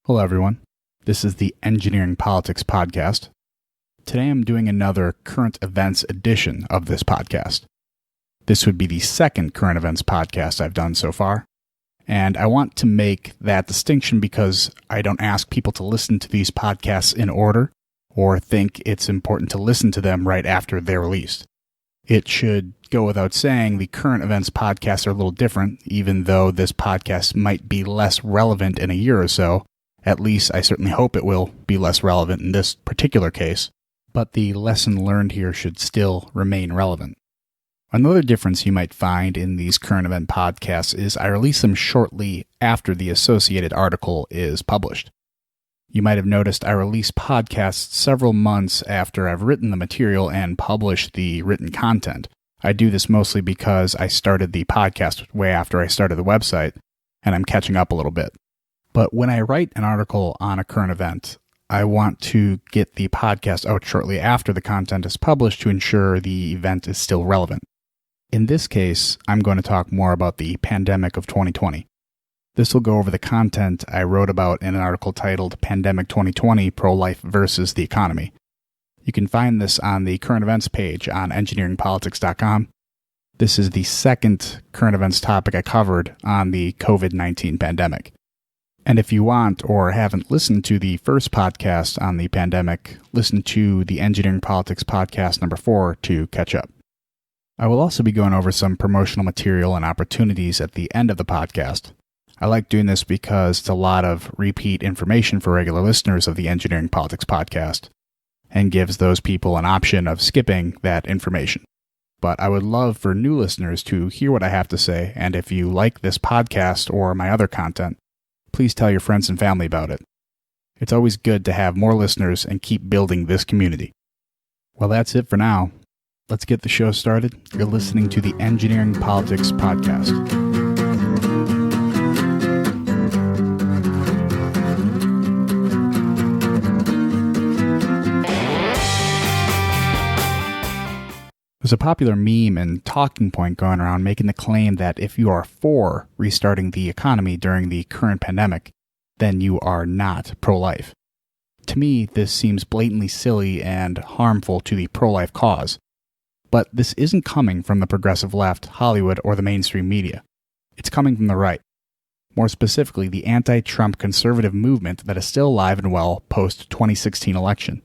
Hello, everyone. This is the Engineering Politics Podcast. Today I'm doing another current events edition of this podcast. This would be the second current events podcast I've done so far, and I want to make that distinction because I don't ask people to listen to these podcasts in order or think it's important to listen to them right after they're released. It should go without saying the current events podcasts are a little different, even though this podcast might be less relevant in a year or so. At least I certainly hope it will be less relevant in this particular case, but the lesson learned here should still remain relevant. Another difference you might find in these current event podcasts is I release them shortly after the associated article is published. You might have noticed I release podcasts several months after I've written the material and published the written content. I do this mostly because I started the podcast way after I started the website, and I'm catching up a little bit. But when I write an article on a current event, I want to get the podcast out shortly after the content is published to ensure the event is still relevant. In this case, I'm going to talk more about the pandemic of 2020. This will go over the content I wrote about in an article titled Pandemic 2020, Pro-Life versus the Economy. You can find this on the current events page on engineeringpolitics.com. This is the second current events topic I covered on the COVID-19 pandemic. And if you want or haven't listened to the first podcast on the pandemic, listen to the Engineering Politics Podcast number 4 to catch up. I will also be going over some promotional material and opportunities at the end of the podcast. I like doing this because it's a lot of repeat information for regular listeners of the Engineering Politics Podcast and gives those people an option of skipping that information. But I would love for new listeners to hear what I have to say, and if you like this podcast or my other content, please tell your friends and family about it. It's always good to have more listeners and keep building this community. Well, that's it for now. Let's get the show started. You're listening to the Engineering Politics Podcast. There's a popular meme and talking point going around making the claim that if you are for restarting the economy during the current pandemic, then you are not pro-life. To me, this seems blatantly silly and harmful to the pro-life cause. But this isn't coming from the progressive left, Hollywood, or the mainstream media. It's coming from the right. More specifically, the anti-Trump conservative movement that is still alive and well post-2016 election.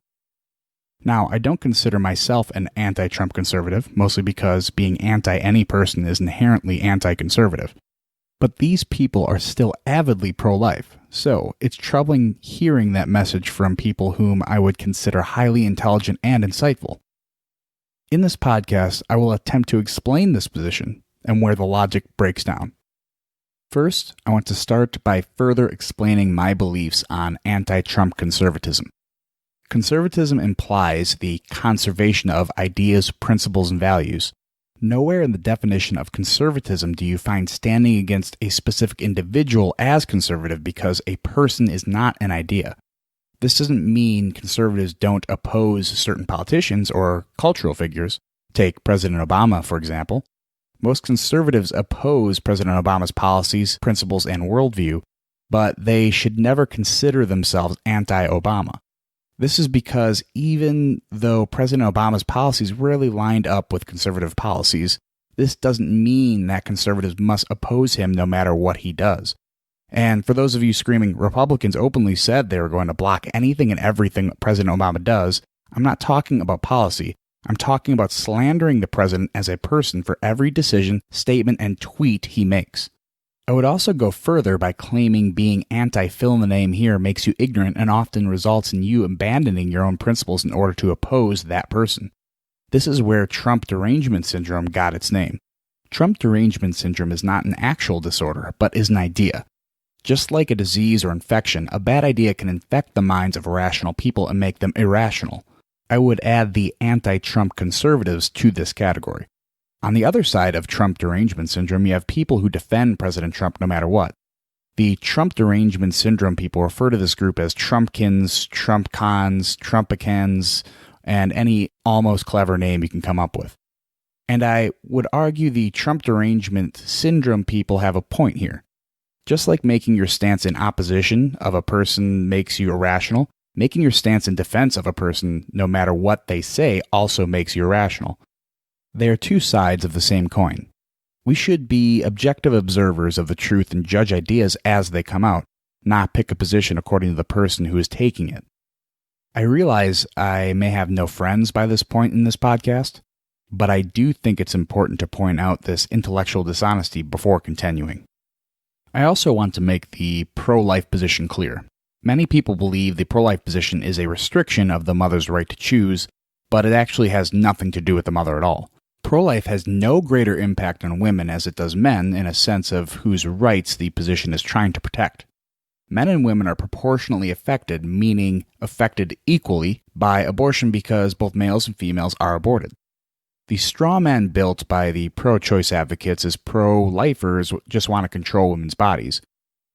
Now, I don't consider myself an anti-Trump conservative, mostly because being anti-any person is inherently anti-conservative. But these people are still avidly pro-life, so it's troubling hearing that message from people whom I would consider highly intelligent and insightful. In this podcast, I will attempt to explain this position and where the logic breaks down. First, I want to start by further explaining my beliefs on anti-Trump conservatism. Conservatism implies the conservation of ideas, principles, and values. Nowhere in the definition of conservatism do you find standing against a specific individual as conservative because a person is not an idea. This doesn't mean conservatives don't oppose certain politicians or cultural figures. Take President Obama, for example. Most conservatives oppose President Obama's policies, principles, and worldview, but they should never consider themselves anti-Obama. This is because even though President Obama's policies rarely lined up with conservative policies, this doesn't mean that conservatives must oppose him no matter what he does. And for those of you screaming, Republicans openly said they were going to block anything and everything President Obama does, I'm not talking about policy. I'm talking about slandering the president as a person for every decision, statement, and tweet he makes. I would also go further by claiming being anti-fill in the name here makes you ignorant and often results in you abandoning your own principles in order to oppose that person. This is where Trump derangement syndrome got its name. Trump derangement syndrome is not an actual disorder, but is an idea. Just like a disease or infection, a bad idea can infect the minds of rational people and make them irrational. I would add the anti-Trump conservatives to this category. On the other side of Trump derangement syndrome, you have people who defend President Trump no matter what. The Trump derangement syndrome people refer to this group as Trumpkins, Trumpcons, Trumpicans, and any almost clever name you can come up with. And I would argue the Trump derangement syndrome people have a point here. Just like making your stance in opposition of a person makes you irrational, making your stance in defense of a person, no matter what they say, also makes you irrational. They are two sides of the same coin. We should be objective observers of the truth and judge ideas as they come out, not pick a position according to the person who is taking it. I realize I may have no friends by this point in this podcast, but I do think it's important to point out this intellectual dishonesty before continuing. I also want to make the pro-life position clear. Many people believe the pro-life position is a restriction of the mother's right to choose, but it actually has nothing to do with the mother at all. Pro-life has no greater impact on women as it does men in a sense of whose rights the position is trying to protect. Men and women are proportionally affected, meaning affected equally, by abortion because both males and females are aborted. The straw man built by the pro-choice advocates is pro-lifers just want to control women's bodies.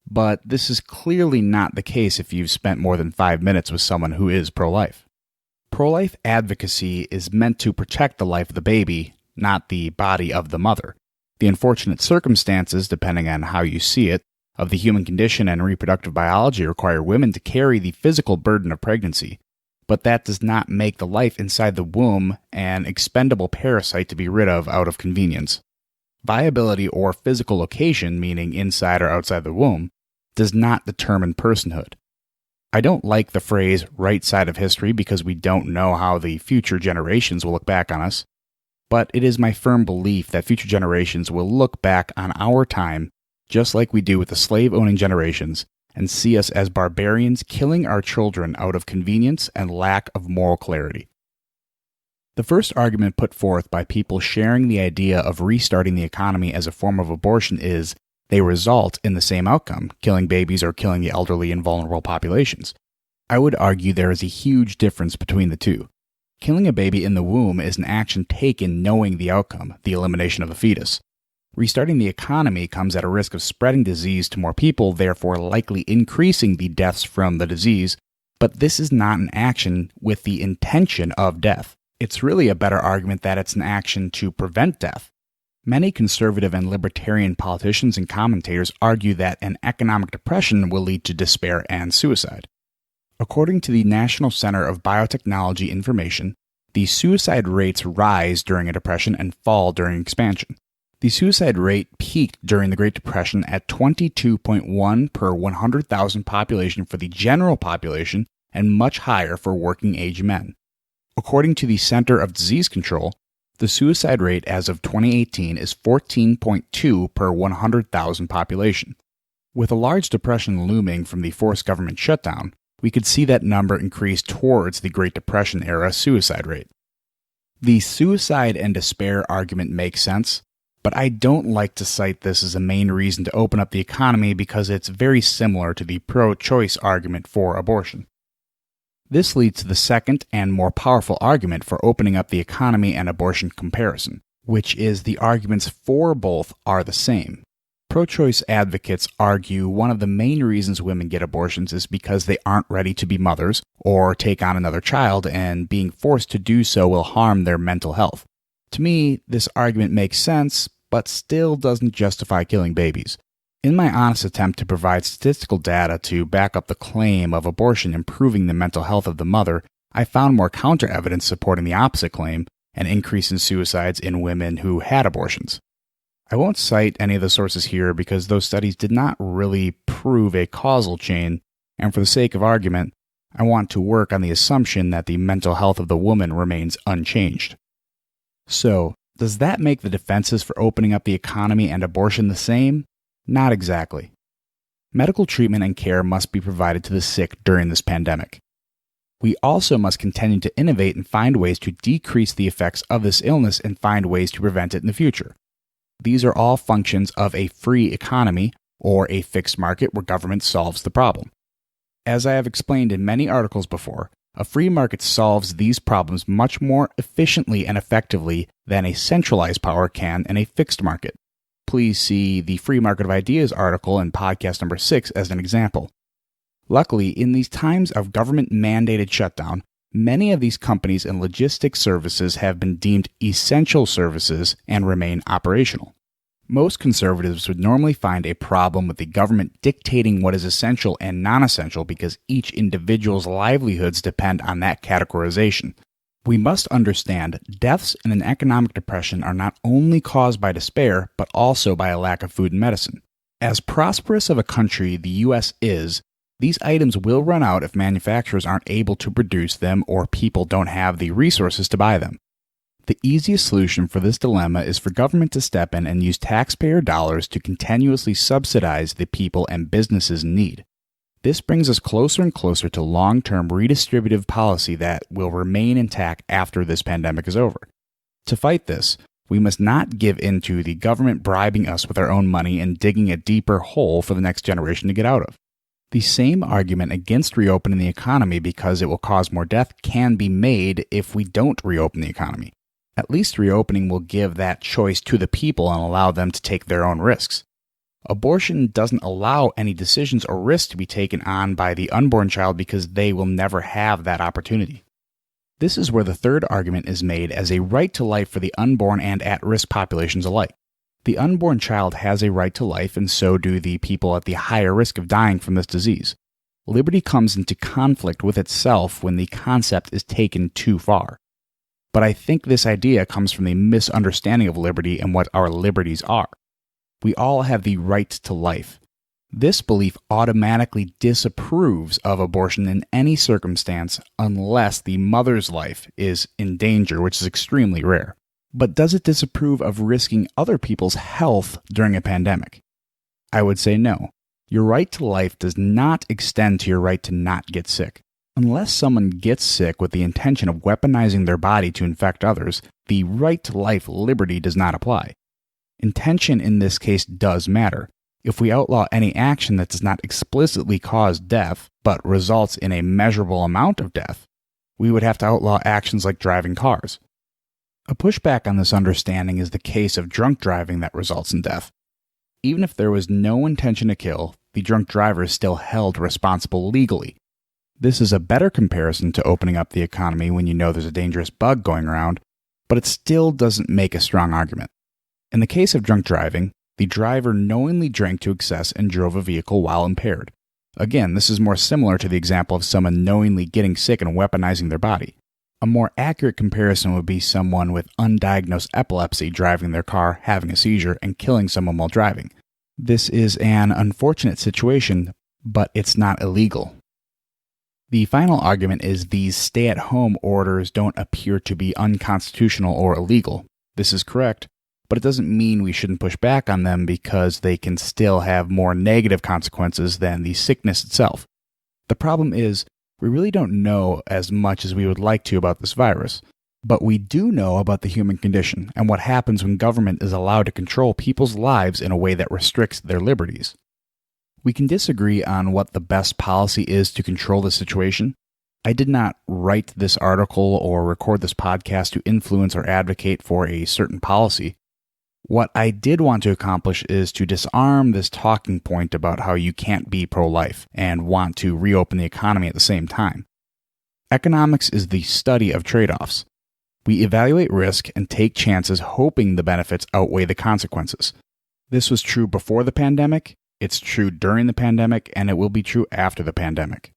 But this is clearly not the case if you've spent more than 5 minutes with someone who is pro-life. Pro-life advocacy is meant to protect the life of the baby, not the body of the mother. The unfortunate circumstances, depending on how you see it, of the human condition and reproductive biology require women to carry the physical burden of pregnancy, but that does not make the life inside the womb an expendable parasite to be rid of out of convenience. Viability or physical location, meaning inside or outside the womb, does not determine personhood. I don't like the phrase right side of history because we don't know how the future generations will look back on us, but it is my firm belief that future generations will look back on our time just like we do with the slave-owning generations, and see us as barbarians killing our children out of convenience and lack of moral clarity. The first argument put forth by people sharing the idea of restarting the economy as a form of abortion is they result in the same outcome, killing babies or killing the elderly and vulnerable populations. I would argue there is a huge difference between the two. Killing a baby in the womb is an action taken knowing the outcome, the elimination of the fetus. Restarting the economy comes at a risk of spreading disease to more people, therefore likely increasing the deaths from the disease, but this is not an action with the intention of death. It's really a better argument that it's an action to prevent death. Many conservative and libertarian politicians and commentators argue that an economic depression will lead to despair and suicide. According to the National Center of Biotechnology Information, the suicide rates rise during a depression and fall during expansion. The suicide rate peaked during the Great Depression at 22.1 per 100,000 population for the general population and much higher for working-age men. According to the Center of Disease Control, the suicide rate as of 2018 is 14.2 per 100,000 population. With a large depression looming from the forced government shutdown, we could see that number increase towards the Great Depression-era suicide rate. The suicide and despair argument makes sense, but I don't like to cite this as a main reason to open up the economy because it's very similar to the pro-choice argument for abortion. This leads to the second and more powerful argument for opening up the economy and abortion comparison, which is the arguments for both are the same. Pro-choice advocates argue one of the main reasons women get abortions is because they aren't ready to be mothers or take on another child, and being forced to do so will harm their mental health. To me, this argument makes sense, but still doesn't justify killing babies. In my honest attempt to provide statistical data to back up the claim of abortion improving the mental health of the mother, I found more counter-evidence supporting the opposite claim, an increase in suicides in women who had abortions. I won't cite any of the sources here because those studies did not really prove a causal chain, and for the sake of argument, I want to work on the assumption that the mental health of the woman remains unchanged. So, does that make the defenses for opening up the economy and abortion the same? Not exactly. Medical treatment and care must be provided to the sick during this pandemic. We also must continue to innovate and find ways to decrease the effects of this illness and find ways to prevent it in the future. These are all functions of a free economy or a fixed market where government solves the problem. As I have explained in many articles before, a free market solves these problems much more efficiently and effectively than a centralized power can in a fixed market. Please see the Free Market of Ideas article in podcast number 6 as an example. Luckily, in these times of government-mandated shutdown, many of these companies and logistics services have been deemed essential services and remain operational. Most conservatives would normally find a problem with the government dictating what is essential and non-essential because each individual's livelihoods depend on that categorization. We must understand deaths in an economic depression are not only caused by despair, but also by a lack of food and medicine. As prosperous of a country the U.S. is, these items will run out if manufacturers aren't able to produce them or people don't have the resources to buy them. The easiest solution for this dilemma is for government to step in and use taxpayer dollars to continuously subsidize the people and businesses in need. This brings us closer and closer to long-term redistributive policy that will remain intact after this pandemic is over. To fight this, we must not give in to the government bribing us with our own money and digging a deeper hole for the next generation to get out of. The same argument against reopening the economy because it will cause more death can be made if we don't reopen the economy. At least reopening will give that choice to the people and allow them to take their own risks. Abortion doesn't allow any decisions or risks to be taken on by the unborn child because they will never have that opportunity. This is where the third argument is made as a right to life for the unborn and at-risk populations alike. The unborn child has a right to life, and so do the people at the higher risk of dying from this disease. Liberty comes into conflict with itself when the concept is taken too far. But I think this idea comes from the misunderstanding of liberty and what our liberties are. We all have the right to life. This belief automatically disapproves of abortion in any circumstance unless the mother's life is in danger, which is extremely rare. But does it disapprove of risking other people's health during a pandemic? I would say no. Your right to life does not extend to your right to not get sick. Unless someone gets sick with the intention of weaponizing their body to infect others, the right to life liberty does not apply. Intention in this case does matter. If we outlaw any action that does not explicitly cause death, but results in a measurable amount of death, we would have to outlaw actions like driving cars. A pushback on this understanding is the case of drunk driving that results in death. Even if there was no intention to kill, the drunk driver is still held responsible legally. This is a better comparison to opening up the economy when you know there's a dangerous bug going around, but it still doesn't make a strong argument. In the case of drunk driving, the driver knowingly drank to excess and drove a vehicle while impaired. Again, this is more similar to the example of someone knowingly getting sick and weaponizing their body. A more accurate comparison would be someone with undiagnosed epilepsy driving their car, having a seizure, and killing someone while driving. This is an unfortunate situation, but it's not illegal. The final argument is these stay-at-home orders don't appear to be unconstitutional or illegal. This is correct, but it doesn't mean we shouldn't push back on them because they can still have more negative consequences than the sickness itself. The problem is, we really don't know as much as we would like to about this virus, but we do know about the human condition and what happens when government is allowed to control people's lives in a way that restricts their liberties. We can disagree on what the best policy is to control the situation. I did not write this article or record this podcast to influence or advocate for a certain policy. What I did want to accomplish is to disarm this talking point about how you can't be pro-life and want to reopen the economy at the same time. Economics is the study of trade-offs. We evaluate risk and take chances hoping the benefits outweigh the consequences. This was true before the pandemic, it's true during the pandemic, and it will be true after the pandemic.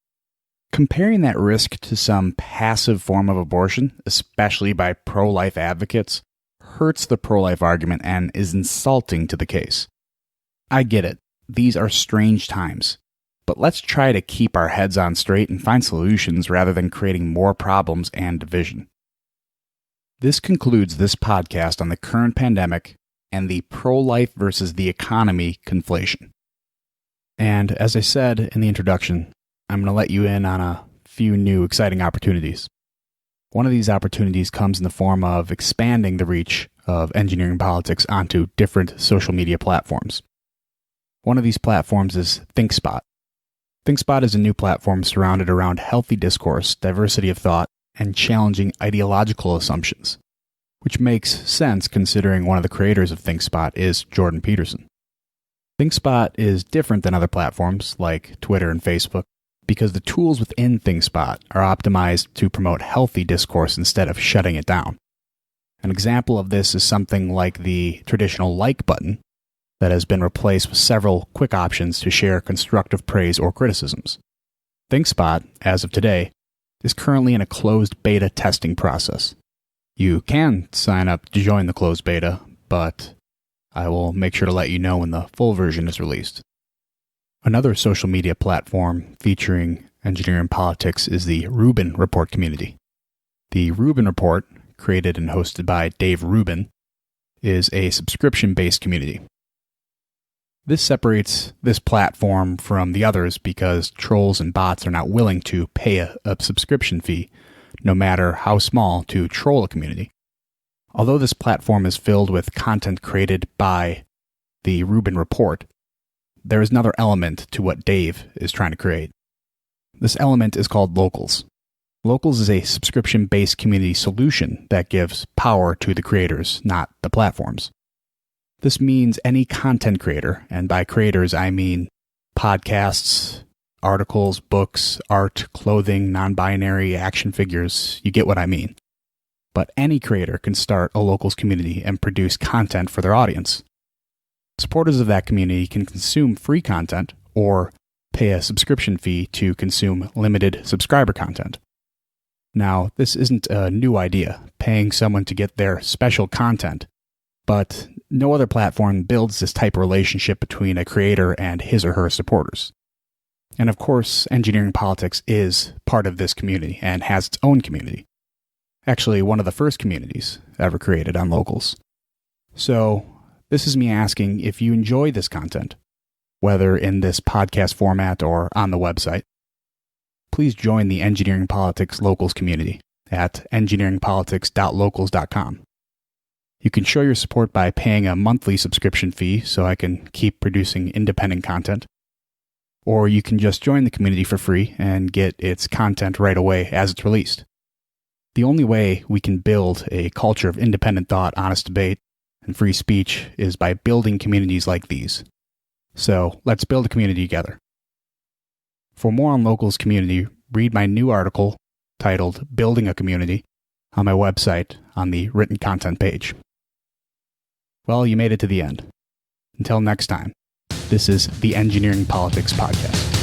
Comparing that risk to some passive form of abortion, especially by pro-life advocates, hurts the pro-life argument and is insulting to the case. I get it. These are strange times. But let's try to keep our heads on straight and find solutions rather than creating more problems and division. This concludes this podcast on the current pandemic and the pro-life versus the economy conflation. And as I said in the introduction, I'm going to let you in on a few new exciting opportunities. One of these opportunities comes in the form of expanding the reach of engineering politics onto different social media platforms. One of these platforms is ThinkSpot. ThinkSpot is a new platform surrounded around healthy discourse, diversity of thought, and challenging ideological assumptions, which makes sense considering one of the creators of ThinkSpot is Jordan Peterson. ThinkSpot is different than other platforms like Twitter and Facebook because the tools within ThinkSpot are optimized to promote healthy discourse instead of shutting it down. An example of this is something like the traditional like button, that has been replaced with several quick options to share constructive praise or criticisms. ThinkSpot, as of today, is currently in a closed beta testing process. You can sign up to join the closed beta, but I will make sure to let you know when the full version is released. Another social media platform featuring engineering politics is the Rubin Report community. The Rubin Report, created and hosted by Dave Rubin, is a subscription-based community. This separates this platform from the others because trolls and bots are not willing to pay a subscription fee, no matter how small, to troll a community. Although this platform is filled with content created by the Rubin Report, there is another element to what Dave is trying to create. This element is called Locals. Locals is a subscription-based community solution that gives power to the creators, not the platforms. This means any content creator, and by creators I mean podcasts, articles, books, art, clothing, non-binary, action figures, you get what I mean. But any creator can start a Locals community and produce content for their audience. Supporters of that community can consume free content or pay a subscription fee to consume limited subscriber content. Now, this isn't a new idea, paying someone to get their special content, but no other platform builds this type of relationship between a creator and his or her supporters. And of course, engineering politics is part of this community and has its own community. Actually, one of the first communities ever created on Locals. So, this is me asking if you enjoy this content, whether in this podcast format or on the website. Please join the Engineering Politics Locals community at engineeringpolitics.locals.com. You can show your support by paying a monthly subscription fee so I can keep producing independent content. Or you can just join the community for free and get its content right away as it's released. The only way we can build a culture of independent thought, honest debate, and free speech is by building communities like these. So let's build a community together. For more on Locals community, read my new article titled Building a Community on my website on the written content page. Well, you made it to the end. Until next time, this is the Engineering Politics Podcast.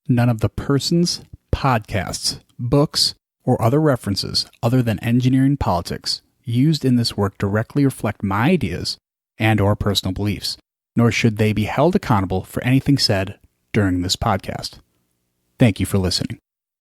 None of the persons, podcasts, books, or other references other than engineering politics used in this work directly reflect my ideas and or personal beliefs, nor should they be held accountable for anything said during this podcast. Thank you for listening.